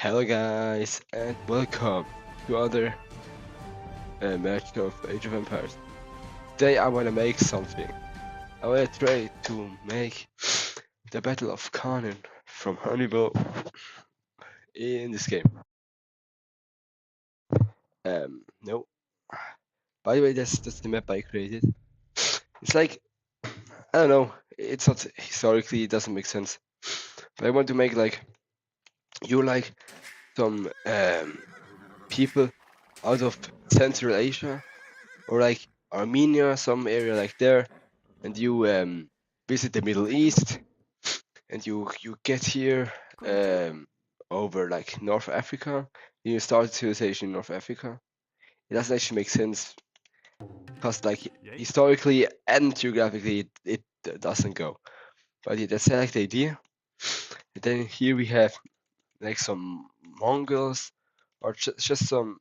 Hello guys, and welcome to another match of Age of Empires. Today I want to make something. I want to try to make the Battle of Canen from Hannibal in this game. No. By the way, that's the map I created. It's like, I don't know, it's not historically, it doesn't make sense. But I want to make like, you like some people out of Central Asia or like Armenia, some area like there, and you visit the Middle East, and you get here over like North Africa. You start civilization in North Africa. It doesn't actually make sense because like historically and geographically it doesn't go. But yeah, that's like the idea. And then here we have like some Mongols or just some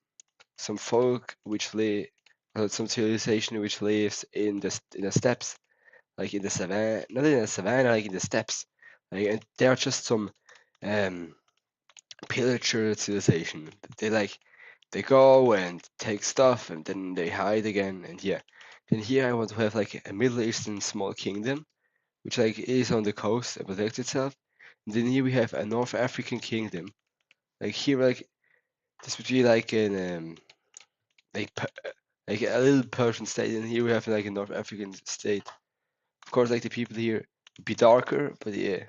folk which live, some civilization which lives in the steppes, like in the savannah, not in the savannah, like in the steppes. Like, and they are just some pillager civilization. They go and take stuff and then they hide again, and yeah. Then here I want to have like a Middle Eastern small kingdom, which like is on the coast and protects itself. And then here we have a North African kingdom. Like here, like this would be like an like like a little Persian state, and here we have like a North African state. Of course, like the people here would be darker, but yeah,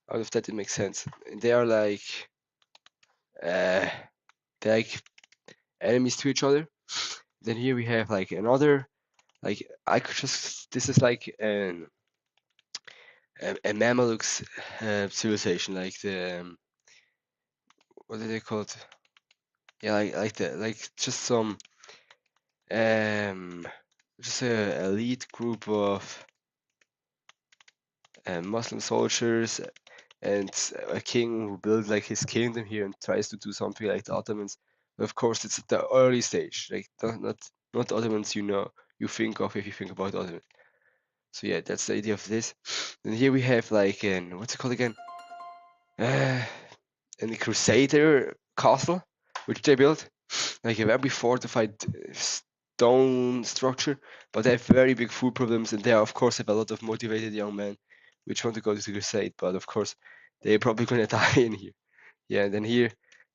out of that it makes sense. And they are like they're like enemies to each other. Then here we have like another, like I could just, this is like a Mamelukes civilization, like the what are they called? Yeah, like just some just a elite group of Muslim soldiers and a king who builds like his kingdom here and tries to do something like the Ottomans. But of course, it's at the early stage, like not the Ottomans you think of if you think about Ottomans. So yeah, that's the idea of this. And here we have like an, what's it called again? And the Crusader castle, which they built, like a very fortified stone structure, but they have very big food problems, and they of course have a lot of motivated young men which want to go to the crusade, but of course they're probably gonna die in here. Yeah, and then here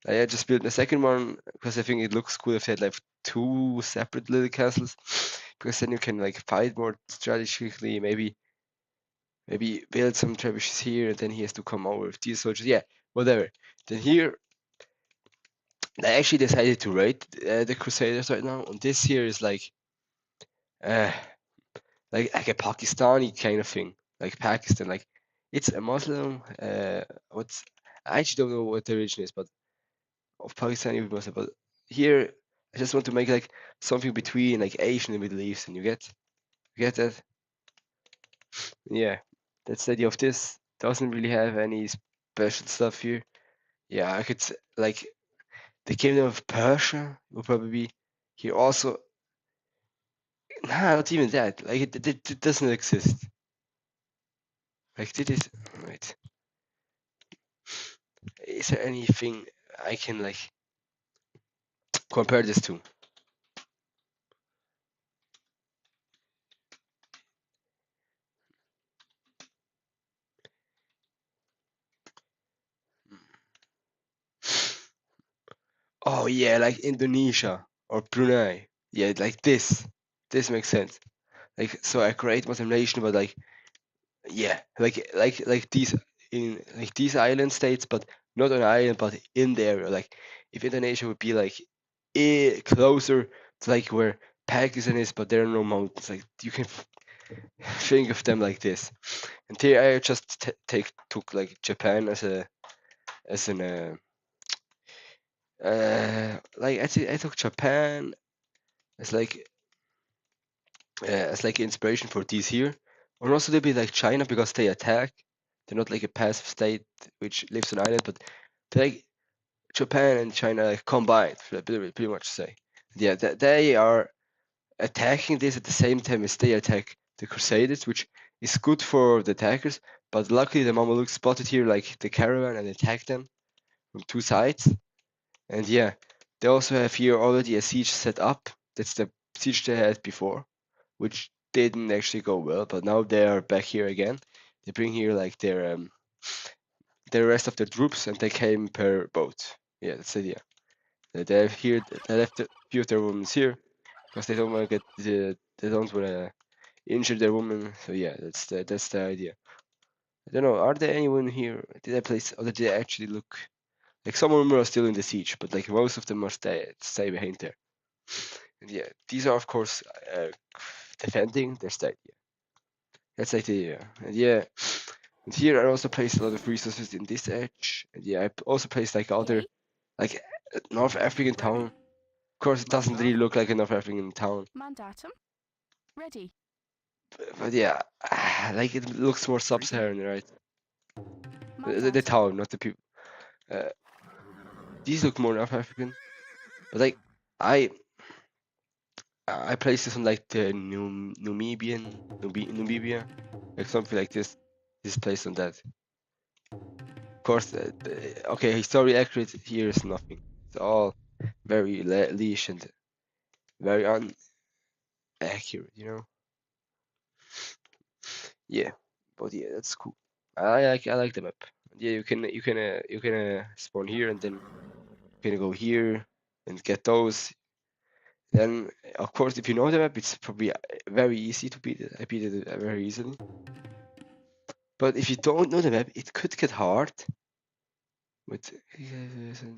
I just built the second one because I think it looks cool if they had like two separate little castles, because then you can like fight more strategically, maybe build some trebuchets here, and then he has to come over with these soldiers. Yeah, whatever. Then here I actually decided to raid the Crusaders right now, and this here is uh, like a Pakistani kind of thing, like Pakistan. Like it's a Muslim. What's I actually don't know what the origin is, but of Pakistani Muslim. But here I just want to make like something between like Asian and Middle Eastern. You get that? Yeah, that's the idea of this. Doesn't really have any special stuff here. Yeah, I could like the kingdom of Persia will probably be here also. Nah, not even that. Like it doesn't exist. Like did it? Wait. Is there anything I can like compare this to? Oh yeah, like Indonesia or Brunei. Yeah, like this. This makes sense. Like so, a great Muslim nation, but like yeah, like these in like these island states, but not an island, but in the area. Like if Indonesia would be like closer to like where Pakistan is, but there are no mountains. Like you can think of them like this. And here I just took like Japan as an like I took Japan as like inspiration for these here, or also they be like China because they attack. They're not like a passive state which lives on island, but they like Japan and China like combined, pretty much say. Yeah, they are attacking this at the same time as they attack the Crusaders, which is good for the attackers. But luckily the Mamelukes spotted here like the caravan and attacked them. from two sides. And yeah, they also have here already a siege set up. That's the siege they had before, which didn't actually go well, but now they are back here again. They bring here like their rest of their troops, and they came per boat. Yeah, that's the idea. They have here they left a few of their women here because they don't want to they don't want to injure their women. So yeah, that's the idea. I don't know. Are there anyone here? Did I place? Or did they actually look? Like some of them are still in the siege, but like most of them are stay behind there. And yeah, these are of course defending their state. Yeah, that's like the and yeah. And here I also placed a lot of resources in this edge. And yeah, I also placed like other like North African town. Of course, it doesn't really look like a North African town. Mandatum. Ready. But yeah, like it looks more sub-Saharan, right? The town, not the people. These look more North African, but like I placed this on like the Namibia, like something like this. This is placed on that. Of course, okay, historically accurate here is nothing. It's all very leash and very unaccurate, you know. Yeah, but yeah, that's cool. I like the map. Yeah, you can spawn here and then you can go here and get those. Then of course, if you know the map, it's probably very easy to beat it. I beat it very easily. But if you don't know the map, it could get hard. With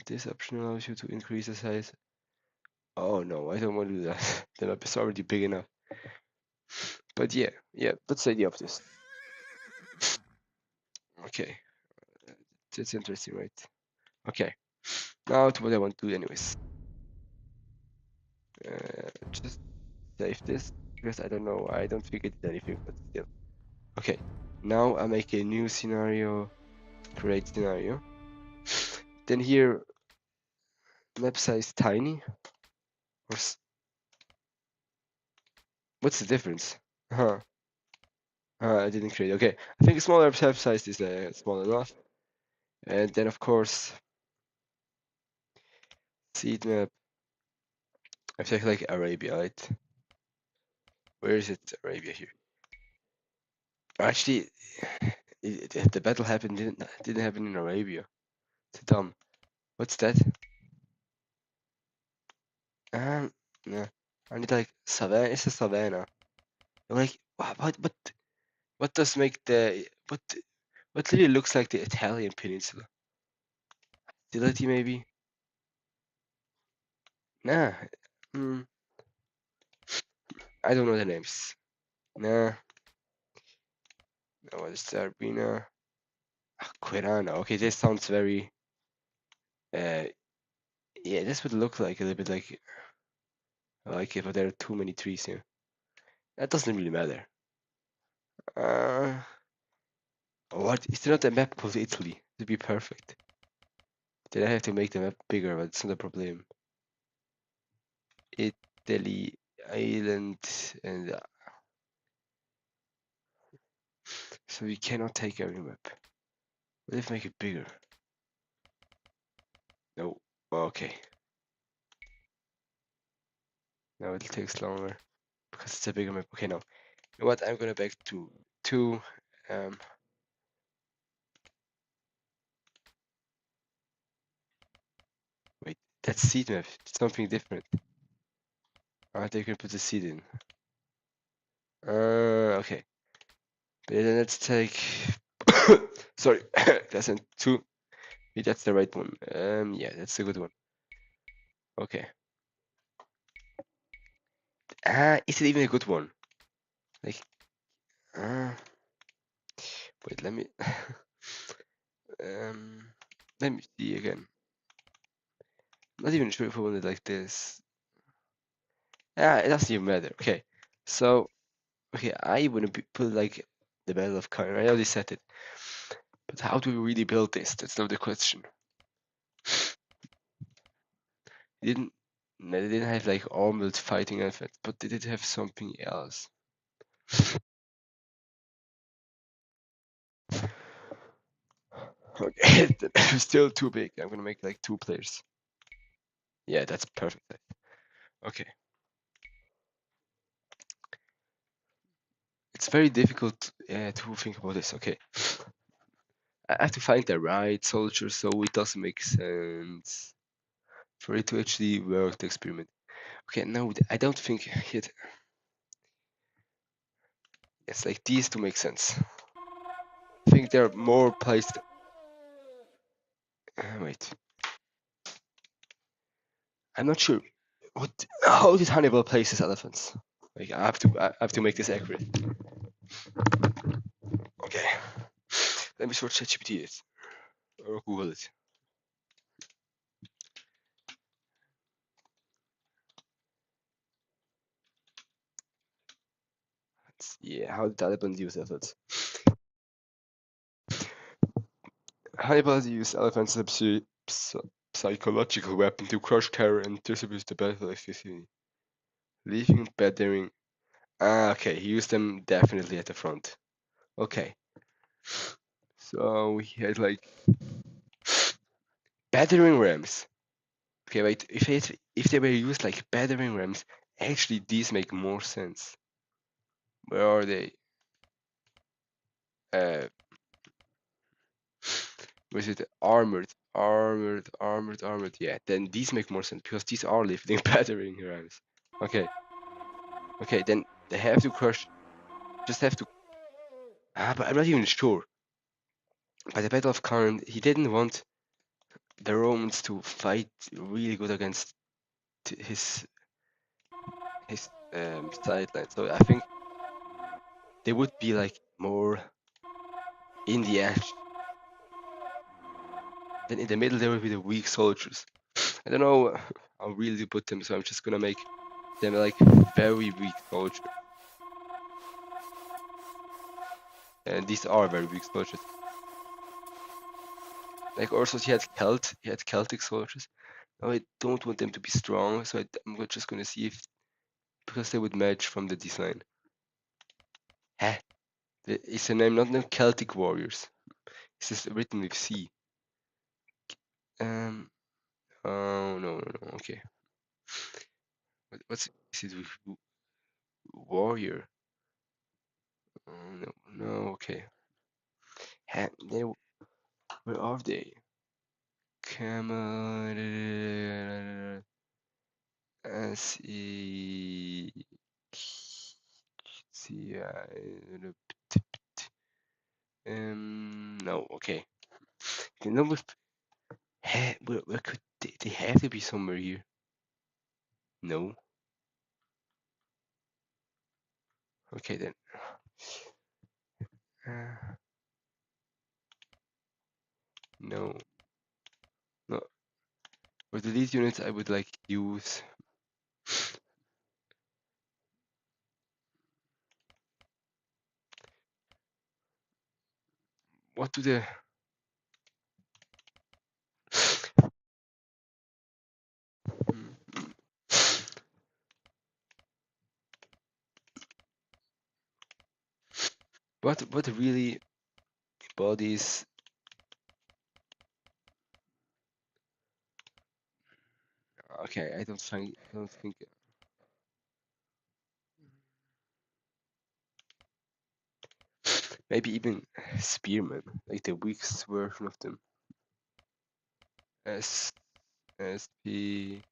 this option allows you to increase the size. Oh no, I don't want to do that. The map is already big enough. But yeah, that's the idea of this. Okay, that's interesting, right? Okay, now to what I want to do anyways. Just save this because I don't know. I don't think it did anything, but still. Okay, now I make a new scenario, create scenario. Then here, map size tiny. Or what's the difference? Huh? I didn't create. Okay, I think a smaller map size is small enough. And then of course, seed map. I take like Arabia, right? Where is it? Arabia here. Actually, the battle happened didn't happen in Arabia. It's dumb. What's that? No. I need like savannah. It's a savannah. I'm like, what does make the what literally looks like the Italian peninsula? Hostility maybe? Nah. I don't know the names. Nah. No, it's Arbina. Quirana. Okay, this sounds very. Yeah, this would look like a little bit like. I like it, but there are too many trees here. That doesn't really matter. What? Is there not a map called Italy? To be perfect. Then I have to make the map bigger, but it's not a problem. Italy, island, and so we cannot take every map. What if I make it bigger? No. Okay. Now it takes longer because it's a bigger map. Okay, now. You know what? I'm gonna back to 2. Wait, that's seed map. It's something different. Alright, they can put the seed in. Okay. But then let's take. Sorry, that's 2. Maybe that's the right one. Yeah, that's a good one. Okay. Is it even a good one? Like, wait, let me. Let me see again. Not even sure if I want it like this. It doesn't even matter. Okay, so okay, I want to put like the Battle of Caen. I already said it, but how do we really build this? That's not the question. They didn't have like armored fighting effect, but they did have something else. Okay, still too big. I'm gonna make like 2 players. Yeah, that's perfect. Okay. It's very difficult to think about this. Okay. I have to find the right soldier, so it doesn't make sense for it to actually work the experiment. Okay, no, I don't think it. It's like these to make sense. I think they're more placed. Wait, I'm not sure. How did Hannibal place his elephants? Like I have to make this accurate. Okay, let me search ChatGPT it or Google it. Yeah, how did Taliban use elephants? Hannibal used elephants as a psychological weapon to crush terror and distribute the battle efficiently, leaving battering. Okay, he used them definitely at the front. Okay, so he had like battering rams. Okay, wait. If they were used like battering rams, actually these make more sense. Where are they? Was it armored? Armored. Yeah, then these make more sense because these are lifting battering rams. Okay. Okay, then they have to crush. Just have to. But I'm not even sure. By the Battle of Caen, he didn't want the Romans to fight really good against his sideline. So I think they would be like more in the action. Then in the middle there would be the weak soldiers. I don't know how really to put them, so I'm just gonna make them like very weak soldiers. And these are very weak soldiers. Like also he had Celtic soldiers. Now I don't want them to be strong, so I'm just gonna see if because they would match from the design. Heh. Is the name not Celtic warriors? It's just written with C. Oh no. Okay. What's is it with warrior? Oh no. Okay. Where are they? Come on. See. See. No. Okay. The number. Where could they have to be somewhere here? No. Okay then. No. No. For the lead units, I would like use. What do the. What really bodies? Okay, I don't think. Maybe even spearmen, like the weakest version of them. SP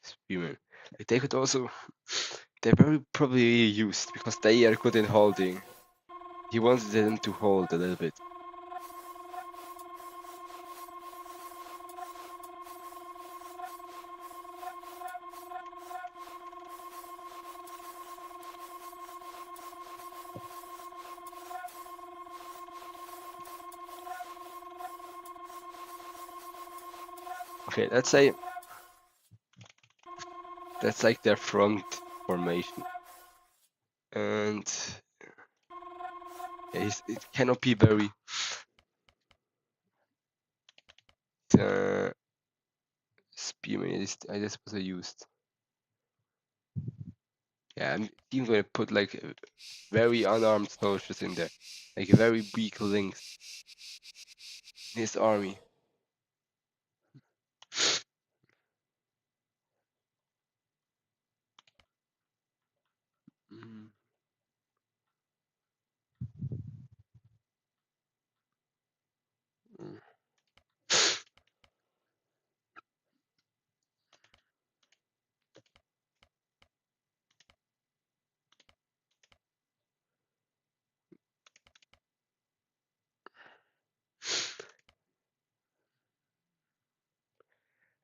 spearmen. Like they could also. They're very probably used because they are good in holding. He wanted them to hold a little bit. Okay, let's say that's like their front formation, and it cannot be very. Spearman, I just was used. Yeah, I'm even gonna put like very unarmed soldiers in there, like very weak links. his army. Mm. Mm.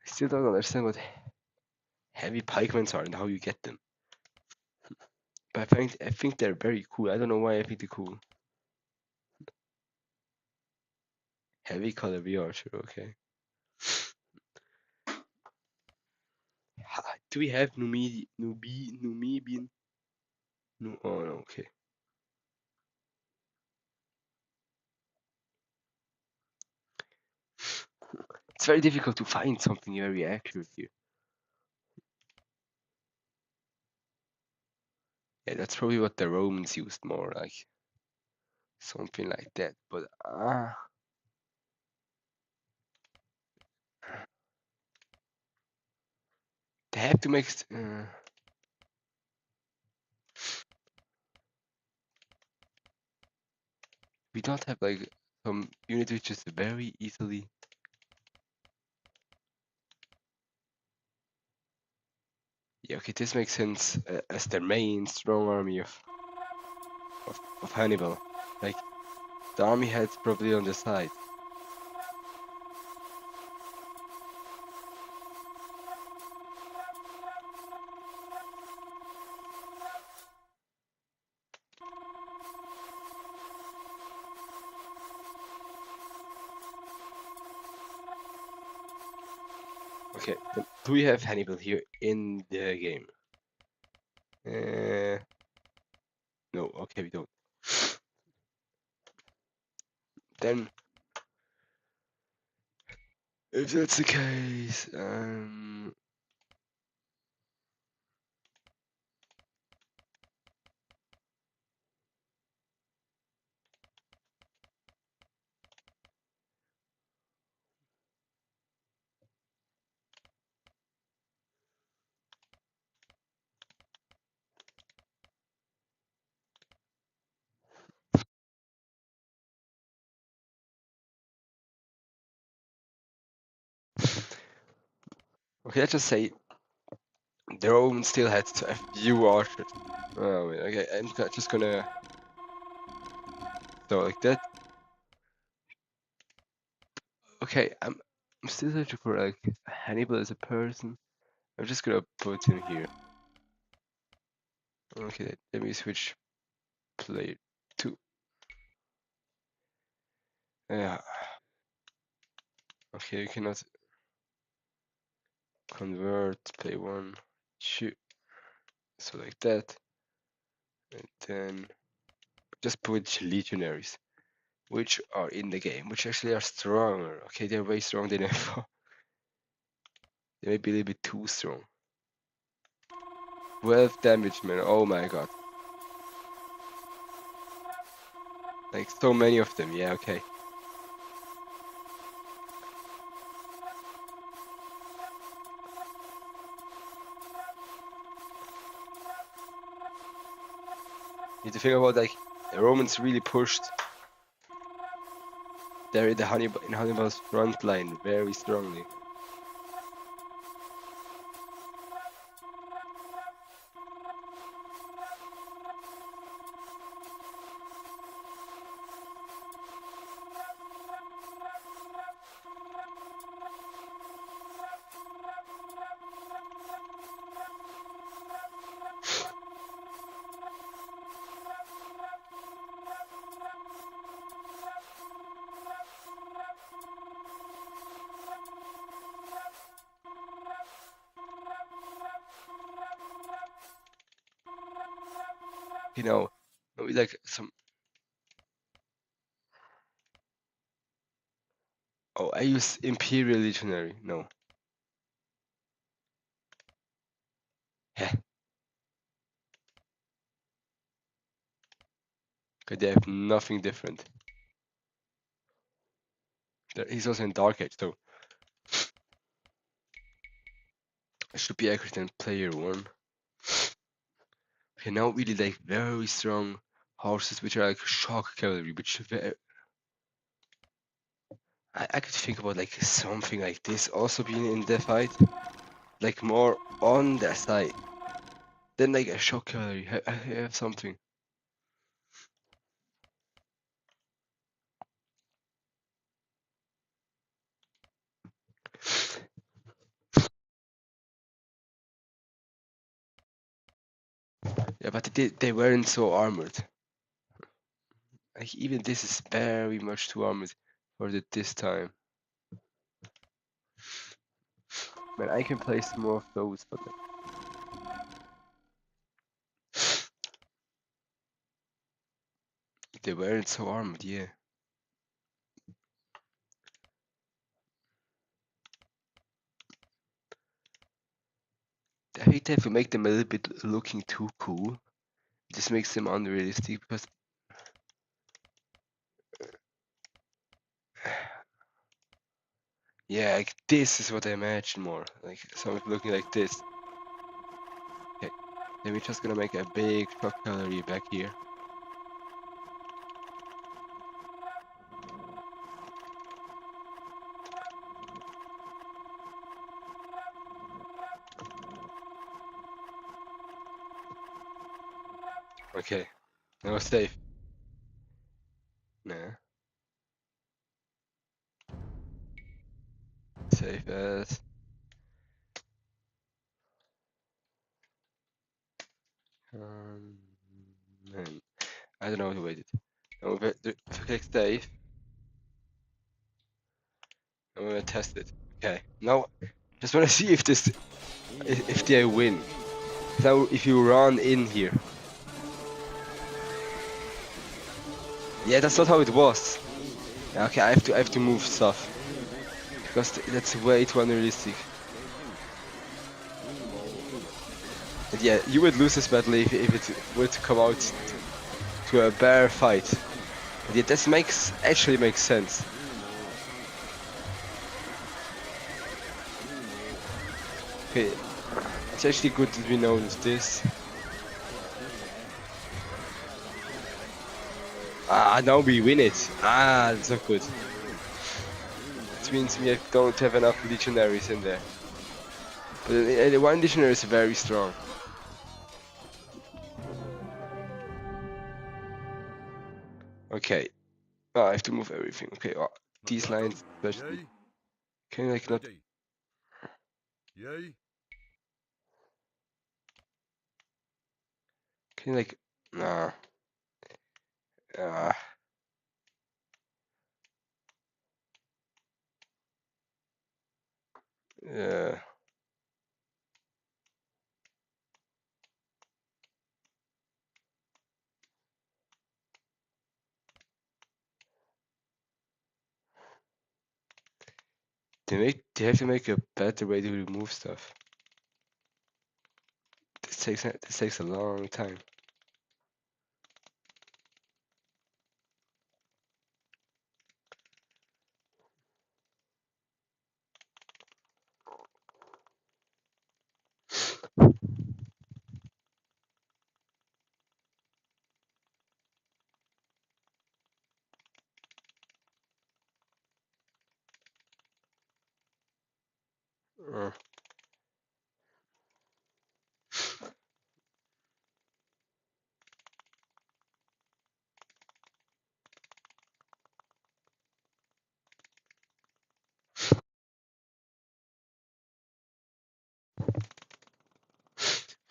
I still don't understand what heavy pikemen are and how you get them. But I think they're very cool. I don't know why I think they're cool. Heavy cavalry archer, okay. Do we have Numidian? No, oh no, okay. It's very difficult to find something very accurate here. Yeah, that's probably what the Romans used more, like something like that. But they have to make. We don't have like some unit which is very easily. Yeah, okay, this makes sense as their main strong army of Hannibal. Like the army head's probably on the side. Okay, then do we have Hannibal here in the game? No, okay, we don't. Then, if that's the case, okay, let's just say the Romans still had a few archers. Oh, wait, okay, I'm just gonna so like that. Okay, I'm still searching for like Hannibal as a person. I'm just gonna put him here. Okay, let me switch player 2. Yeah. Okay, you cannot convert play 1, 2. So like that, and then just put legionaries, which are in the game, which actually are stronger. Okay, they're way stronger than I thought. They may be a little bit too strong. 12 damage, man. Oh my god. Like so many of them. Yeah, okay. You need to think about like the Romans really pushed there in Hannibal's front line very strongly. You know, maybe like some. Oh, I use Imperial Legionary. No. Heh. Okay, they have nothing different. He's also in Dark Age though. It should be accurate in player 1. Okay, now really like very strong horses which are like shock cavalry, which I could think about like something like this also being in the fight. Like more on their side. Then like a shock cavalry. I have something. Yeah, but they weren't so armored. Like even this is very much too armored for this time. Man, I can place more of those, but like, they weren't so armored, yeah. I think they have to make them a little bit looking too cool. This makes them unrealistic because yeah, like this is what I imagine more. Like something looking like this. Okay, then we're just gonna make a big shock gallery back here. Okay, now it's safe. Nah, safe as. Man, I don't know how to wait it. Now if I click save, I'm gonna test it. Okay, now just wanna see if if they win. Now if you run in here. Yeah, that's not how it was. Okay, I have to move stuff because that's way too unrealistic. And yeah, you would lose this battle if it would come out to a bear fight. And yeah, this actually makes sense. Okay, it's actually good that we know this. Ah, now we win it. Ah, that's not good. It means we don't have enough legionaries in there. But one legionary is very strong. Okay. Oh, I have to move everything. Okay, these lines especially. Can you like not? Yay. Can you like? Nah. Ah. Yeah. They have to make a better way to remove stuff. This takes a long time. Uh,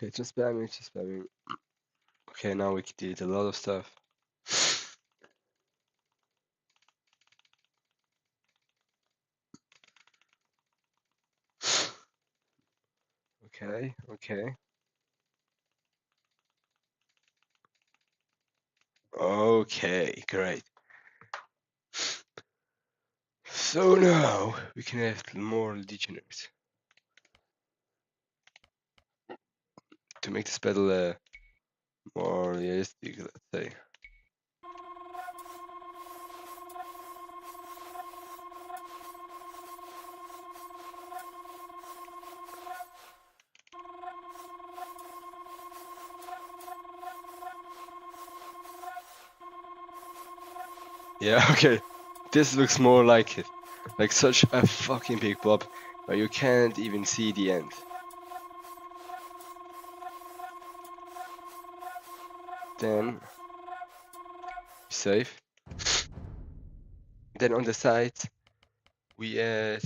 okay, just spamming, just spamming. Okay, now we did a lot of stuff. Okay, okay. Okay, great. So now we can have more legionaries to make this battle more realistic, let's say. Yeah, okay. This looks more like it. Like such a fucking big blob where you can't even see the end. Then save. Then on the side we add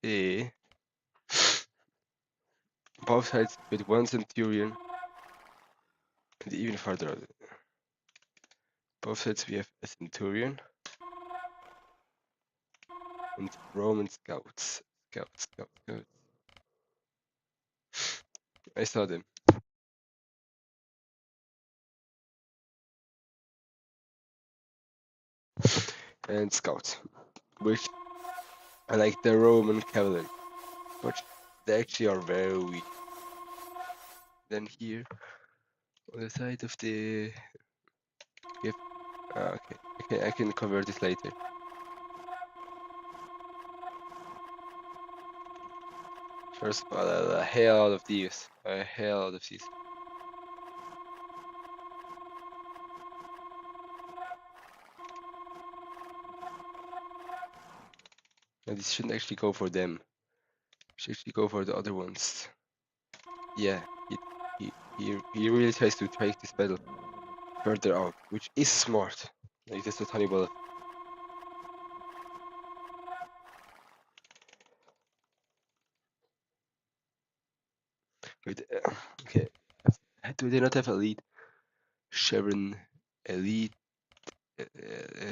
a both sides with one centurion and even further out. Both sides we have a centurion and Roman scouts. Scouts. I saw them. And scouts, which are like the Roman cavalry, but they actually are very weak. Then here on the side of the okay, I can cover this later. First of all, a hell out of these. A hell out of these. And this shouldn't actually go for them. It should actually go for the other ones. Yeah, he really tries to take this battle further out, which is smart. Like this is Hannibal. Wait, okay. Do they not have a lead? Sharon, elite,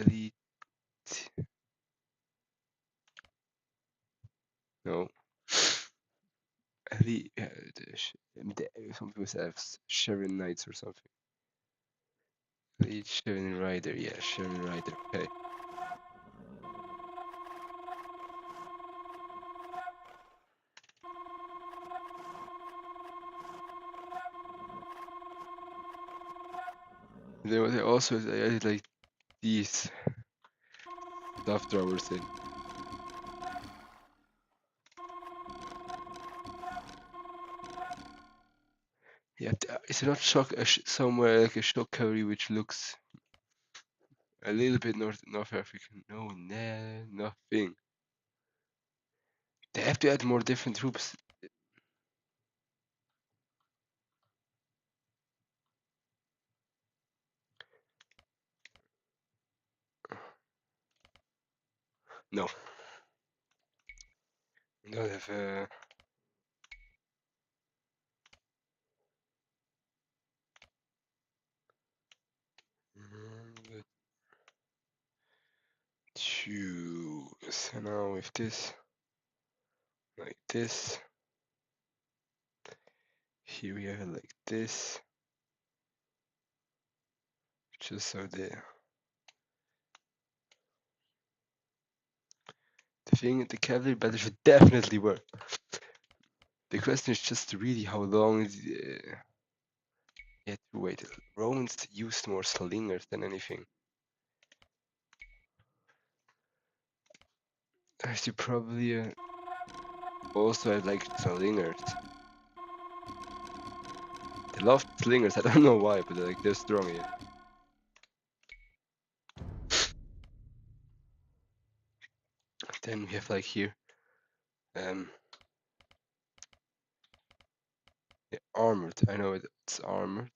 elite. No. Elite. Something with F's. Sharon Knights or something. Elite Sharon Rider. Yeah, Sharon Rider. Okay. They also added like these stuff drawers in. Yeah, is it not somewhere like a shock curry which looks a little bit North African? No, nah, nothing. They have to add more different troops. No. Don't have two. So now with this, like this. Here we have it like this. Just so the the cavalry battle should definitely work. The question is just really how long you have to wait. Romans used more slingers than anything. I should probably also have like slingers. They love slingers, I don't know why, but like they're strong, yeah. Then we have like here yeah, armored. I know it's armored.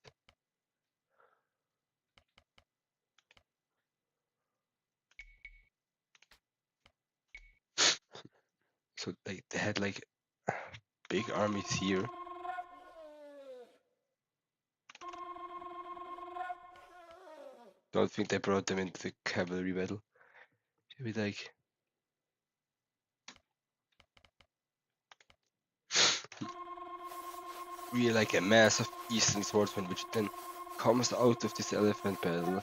So like they had like big armies here. Don't think they brought them into the cavalry battle. Maybe like really like a mass of eastern swordsmen, which then comes out of this elephant battle.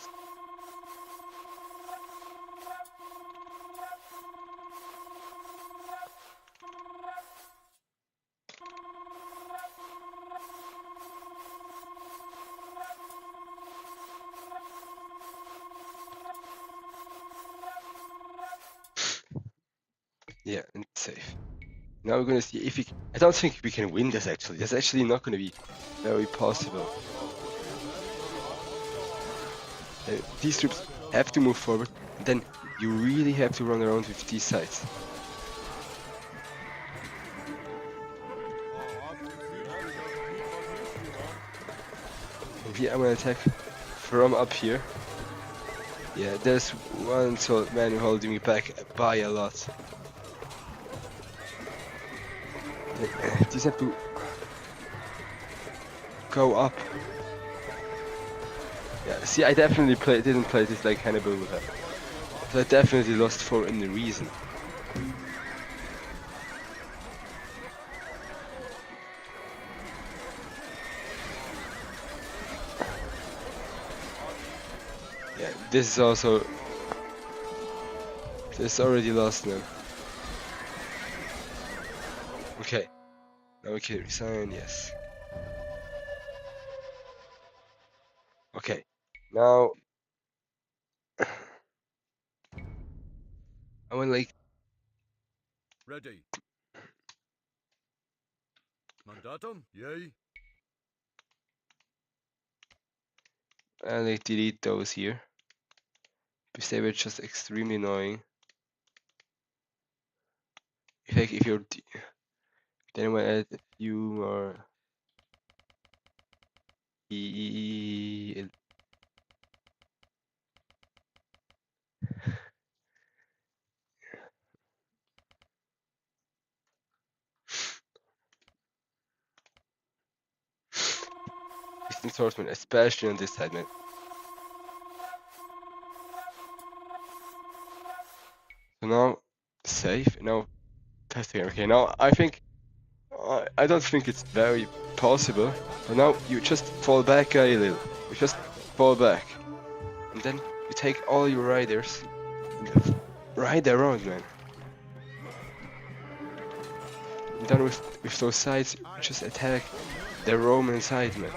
Yeah, and safe. Now we're gonna see if we. I don't think we can win this actually. That's actually not gonna be very possible. These troops have to move forward, and then you really have to run around with these sides. And here I'm gonna attack from up here. Yeah, there's one man holding me back by a lot. These have to go up. Yeah, see, I definitely didn't play this like Hannibal would have. So I definitely lost for any reason. Yeah, this is also... This is already lost now. Okay. Now we can resign, yes. Okay. Now... I want like... Ready. Mandatum, yea. I like delete those here. Because they were just extremely annoying. If you're... Then I want to add a few more... Distance horsemen, especially on this side, man. So now, save. Now, testing. Okay, now I think... I don't think it's very possible. But now you just fall back a little. You just fall back. And then you take all your riders and ride around, man. And then with those sides, you just attack the Roman side, man.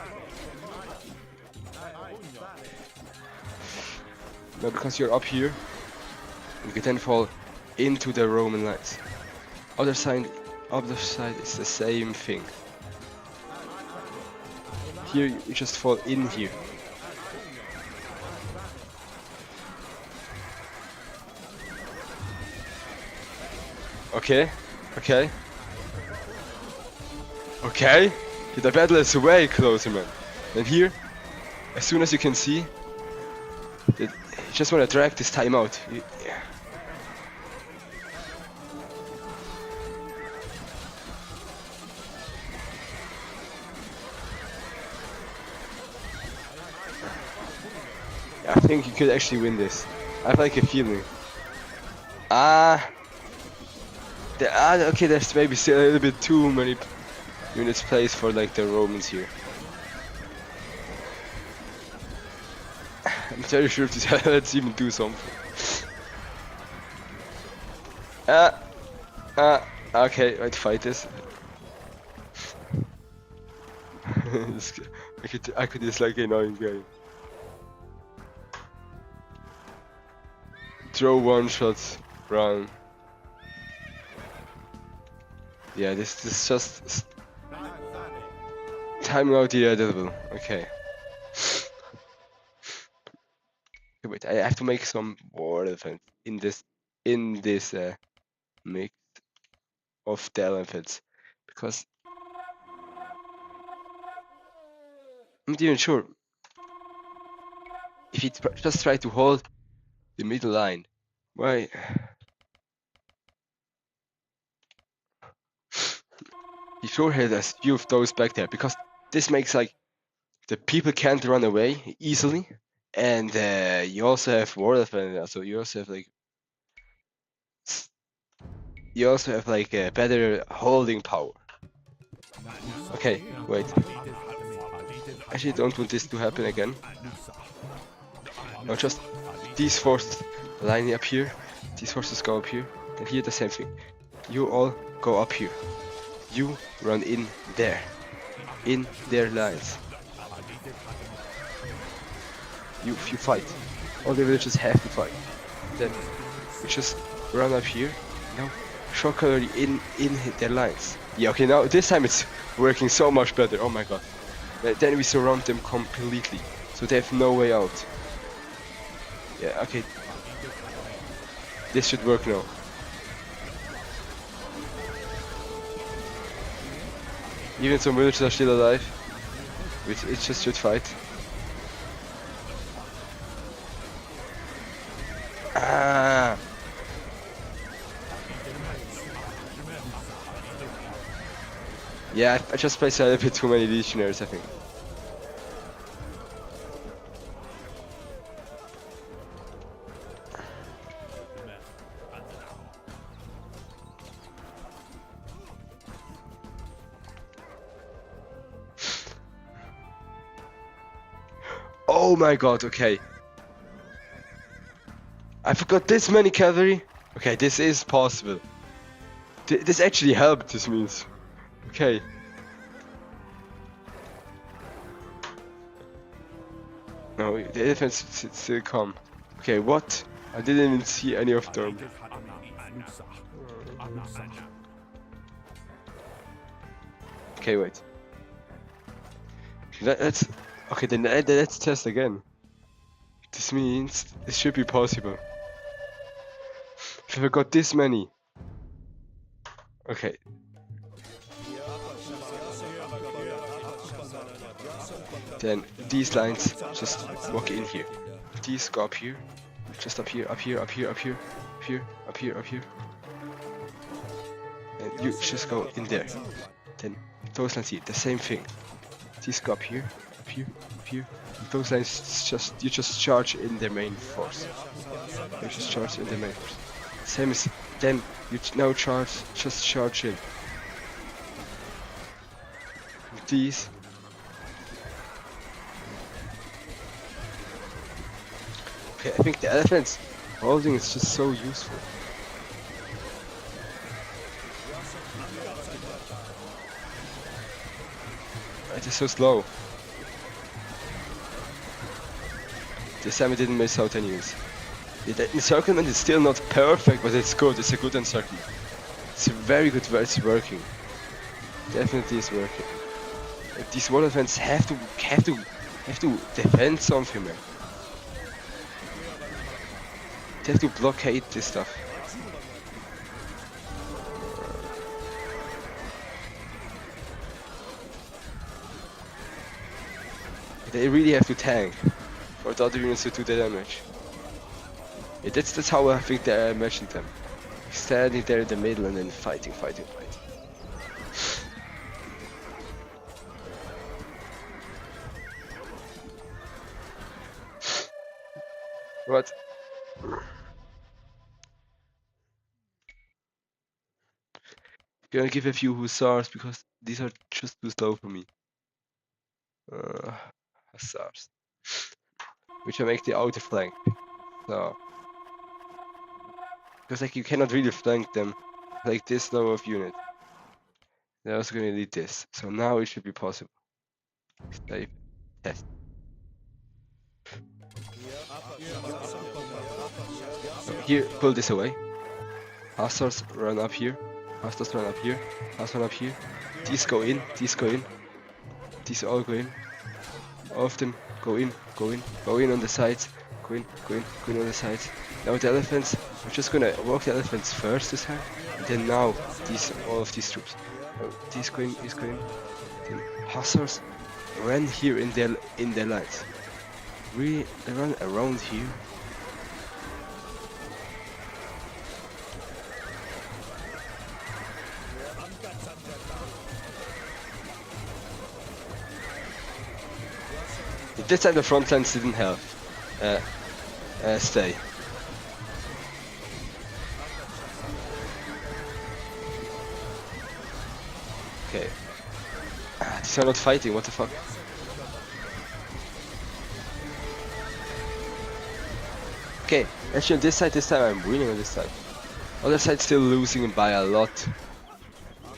Now because you're up here, you can then fall into the Roman lines. Other side is the same thing. Here you just fall in here. Okay. The battle is way closer, man. And here, as soon as you can see, you just want to drag this time out. Yeah. I think you could actually win this. I have like a feeling. Okay, there's maybe still a little bit too many units placed for like the Romans here. I'm very sure if this let's even do something. Okay, I'd fight this. I could just like annoying guy. Throw one shot, run. Yeah, this is just timing out the edible. Okay. Wait, I have to make some more elephants in this mix of the elephants because I'm not even sure if you just try to hold the middle line. Why? He sure has a few of those back there because this makes like the people can't run away easily, and you also have war elephant, so you also have like a better holding power. Okay, wait. Actually, don't want this to happen again. No, just these forces line up here. These forces go up here. And here the same thing. You all go up here. You run in there. In their lines. You fight. All the villagers have to fight. Then you just run up here. Now short cavalry in their lines. Yeah, okay, now this time it's working so much better. Oh my god. Then we surround them completely, so they have no way out. Yeah, okay. This should work now. Even some villagers are still alive. It just should fight. Ah! Yeah, I just placed a little bit too many legionnaires, I think. Oh my god, okay. I forgot this many cavalry. Okay, this is possible. This actually helped, this means. Okay. No, the elephants still come. Okay, what? I didn't even see any of them. Okay, wait. Let's... Okay, then let's test again. This means this should be possible. If I got this many. Okay. Then these lines just walk in here. These go up here. Just up here, up here, up here, up here, up here, up here, up here. And you just go in there. Then those lines here, the same thing. These go up here, up here, up here. Those lines you just charge in their main force. You just charge in the main force. Same as then you now just charge in. With these. Okay, I think the elephants holding is just so useful. It is so slow. This time I didn't miss out any units. The encirclement is still not perfect, but it's good. It's a good encirclement. It's a very good. It's working. Definitely is working. These wall events have to defend something, man. They have to blockade this stuff. They really have to tank for the other units to do the damage. Yeah, that's how I think they imagined them. Standing there in the middle and then fighting. What? Gonna give a few hussars because these are just too slow for me. Hussars. Which will make the outer flank. So. Because like you cannot really flank them like this low of unit. They're also gonna need this. So now it should be possible. Save. Test. So here, pull this away. Hussars run up here. Hussars run up here. Hussars run up here. These go in. These go in. These all go in. All of them go in. Go in on the sides. Go in on the sides. Now the elephants, we're just gonna walk the elephants first this time. And then now all of these troops. These go in. Then hussars run here in their lines. They run around here. This time the front lines didn't help. Stay. Okay. These are not fighting, what the fuck? Okay, actually on this time I'm winning on this side. Other side still losing by a lot.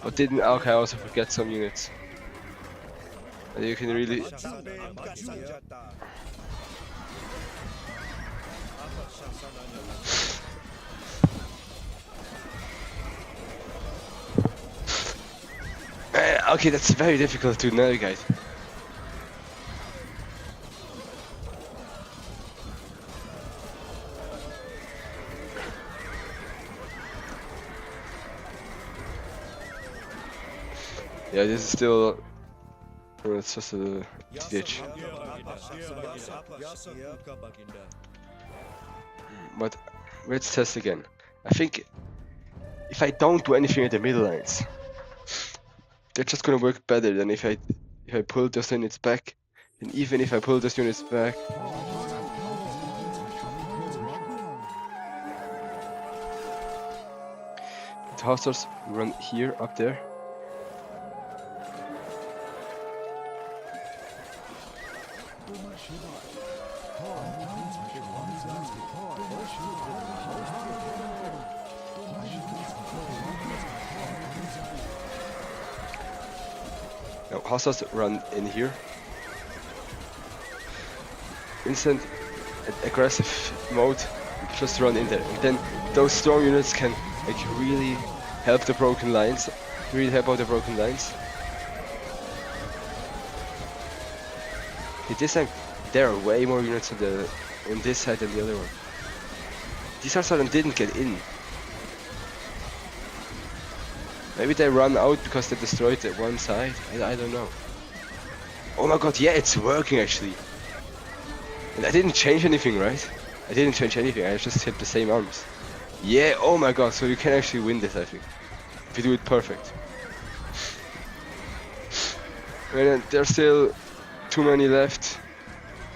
But didn't okay, I also forget some units. And you can really Okay, that's very difficult to navigate. Yeah, this is still. It's just a ditch. But let's test again. I think if I don't do anything at the middle lines, they're just gonna work better than if I pull those units back. And even if I pull those units back, the hosters run here up there. Now hosters run in here. Instant aggressive mode, just run in there, and then those strong units can like really help the broken lines, really help out the broken lines. Okay, this time there are way more units on this side than the other one. These Arsalan didn't get in. Maybe they run out because they destroyed the one side. I don't know. Oh my god, yeah, it's working actually. And I didn't change anything, right? I didn't change anything, I just hit the same arms. Yeah, oh my god, so you can actually win this, I think. If you do it perfect. And then there's still too many left.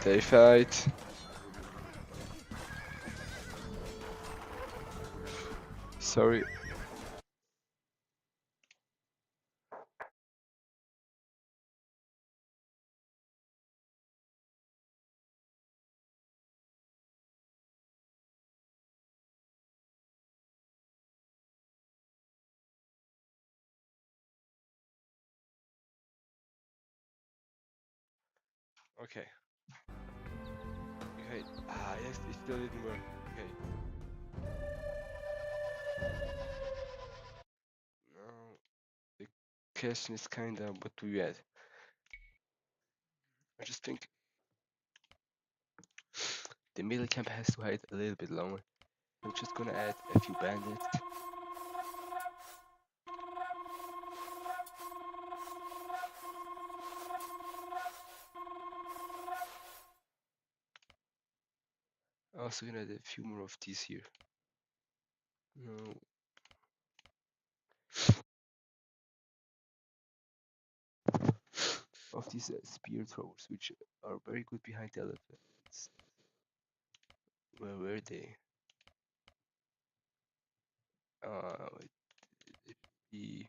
They fight. Sorry. Okay. Okay. Ah, yes, it still didn't work. Okay. Now, the question is kinda, what do you add? I just think the middle camp has to hide a little bit longer. I'm just gonna add a few bandits. Also gonna add a few more of these here. No. Of these spear throwers, which are very good behind the elephants. Where were they? It'd be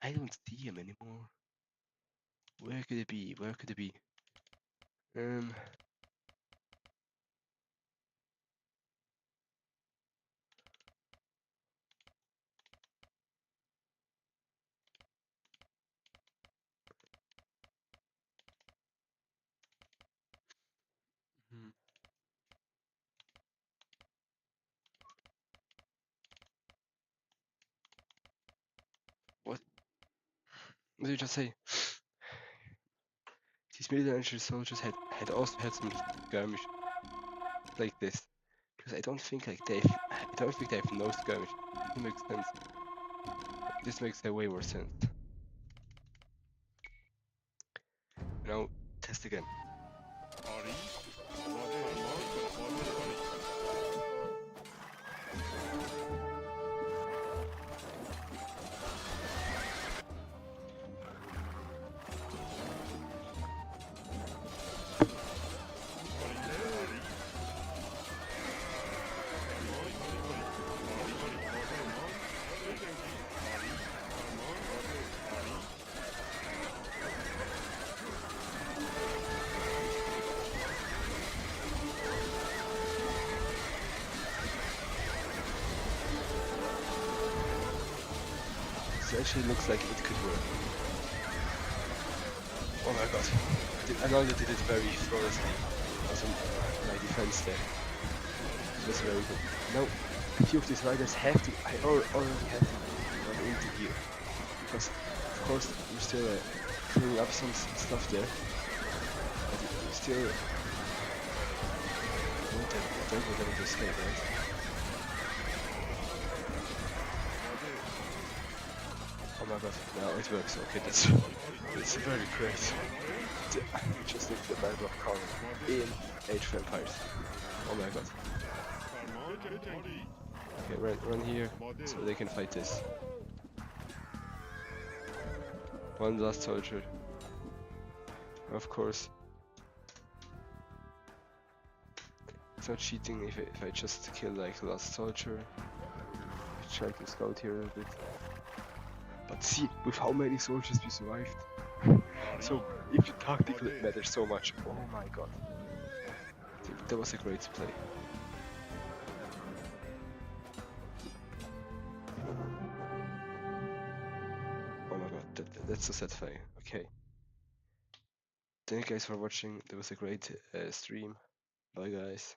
I don't see him anymore. Where could it be? Where could it be? Hmm. What? What did you just say? These military soldiers had also had some skirmish like this. Because I don't think they have no skirmish. It makes sense. This makes way more sense. Now test again. This actually looks like it could work. Oh my god. Arnaldo did it very flawlessly. Also, my defense there. It was very good. Now, a few of these riders have to. I already have to run into here. Because, of course, you're still cleaning up some stuff there. But you still. Don't want them to escape, right? Oh my god, now it works. Okay, that's very great. Just need the battle of Canen in Age of Empires. Oh my god. Okay, run here so they can fight this. One last soldier. Of course. It's not cheating if I just kill like last soldier. Try to scout here a little bit. But see, with how many soldiers we survived. So, if you tactical, it matters so much. Oh my god. That was a great play. Oh my god, that's so satisfying. Okay. Thank you guys for watching. That was a great stream. Bye guys.